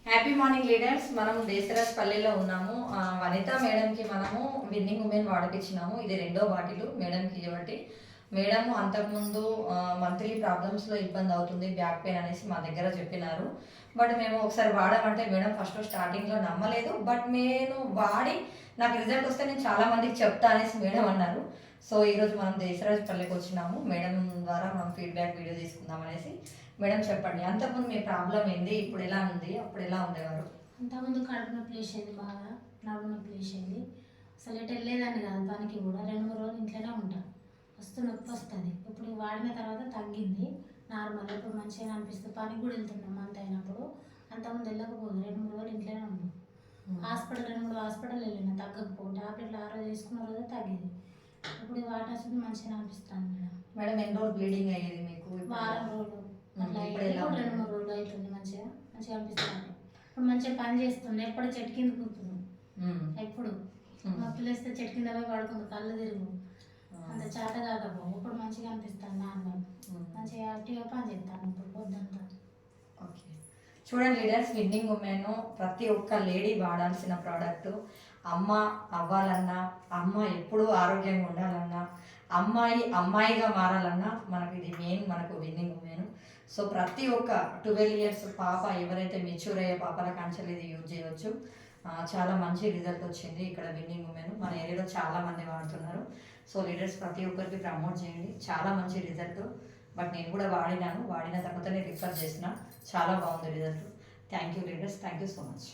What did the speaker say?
Happy morning leaders. మనం దేశరాజ్ పల్లెలో ఉన్నాము. వనిత మేడంకి మనము విన్నింగ్ ఉమెన్ వాడిపించినాము. ఇది రెండో బాటిల్ మేడంకి ఇవ్వబట్టి. మేడం అంతకుముందు మంత్లీ ప్రాబ్లమ్స్లో ఇబ్బంది అవుతుంది, బ్యాక్ పెయిన్ అనేసి మా దగ్గర చెప్పినారు. బట్ మేము ఒకసారి వాడామంటే మేడం ఫస్ట్ స్టార్టింగ్లో నమ్మలేదు. బట్ నేను వాడి నాకు రిజల్ట్ వస్తే నేను చాలా మందికి చెప్తా అనేసి మేడం అన్నారు. సో ఈరోజు మనం దేశరాజ్ పల్లెకి వచ్చినాము. మేడం ద్వారా మనం ఫీడ్బ్యాక్ వీడియో తీసుకుందాం అనేసి. మేడం చెప్పండి, అంతకుముందు మీ ప్రాబ్లం ఏంది, ఇప్పుడు ఎలా ఉంది, అప్పుడు ఎలా ఉండేవారు? అంతకుముందు కడుపు నొప్పి లేచేది, బాగా నడుము నొప్పి లేచేది. అసలు ఎటు వెళ్ళేదాన్ని కాదు పనికి కూడా. 2-3 రోజులు ఇంట్లోనే ఉంటాను, నొప్పి వస్తుంది. ఇప్పుడు వాడిన తర్వాత తగ్గింది నార్మల్. ఇప్పుడు మంచిగా అనిపిస్తుంది. పనికి కూడా వెళ్తున్నాం మంత్ అయినప్పుడు. అంతకుముందు వెళ్ళకపోదు, 2-3 రోజులు ఇంట్లోనే ఉన్నాం. హాస్పిటల్ 2-3 హాస్పిటల్ వెళ్ళిన తగ్గకపో టాబ్లెట్లు 6 రోజు తీసుకున్న రోజు తగ్గింది. ఇప్పుడు వాటర్ మంచిగా అనిపిస్తాను మేడం. మేడం ఎన్ని రోజులు బ్లీడింగ్ అయ్యేది మీకు? వారం రోజులు అట్లా 2-3 రోజులు అవుతుంది. మంచిగా అనిపిస్తుంది. ఇప్పుడు మంచిగా పని చేస్తుంది. ఎప్పుడు చెట్టు కింద కూర్చుంది. ఎప్పుడు నొప్పి లేస్తే చెట్టు కింద పోయి పడుకుంది, కళ్ళు తిరుగు అంత చేత కాకపో. ఇప్పుడు మంచిగా అనిపిస్తాను. నార్మల్ మంచిగా యాక్టివ్గా పని చేస్తాను ఇప్పుడు పొద్దుంతా. ఓకే, చూడండి లీడర్స్, విన్నింగ్ ఉమెన్ ప్రతి ఒక్క లేడీ వాడాల్సిన ప్రోడక్ట్. అమ్మ అవ్వాలన్నా, అమ్మ ఎప్పుడూ ఆరోగ్యంగా ఉండాలన్నా, అమ్మాయిగా మారాలన్నా మనకు ఇది మెయిన్, మనకు విన్నింగ్ ఉమెన్. సో ప్రతి ఒక్క 12 years పాప ఎవరైతే మెచ్యూర్ అయ్యే పాపల కాంచెలు ఇది యూజ్ చేయవచ్చు. చాలా మంచి రిజల్ట్ వచ్చింది ఇక్కడ విన్నింగ్ ఉమెన్. మన ఏరియాలో చాలా మంది వాడుతున్నారు. సో లీడర్స్ ప్రతి ఒక్కరికి ప్రమోట్ చేయండి, చాలా మంచి రిజల్ట్. బట్ నేను కూడా వాడిన తర్వాతనే రిఫర్ చేసిన, చాలా బాగుంది result. Thank you leaders, thank you so much.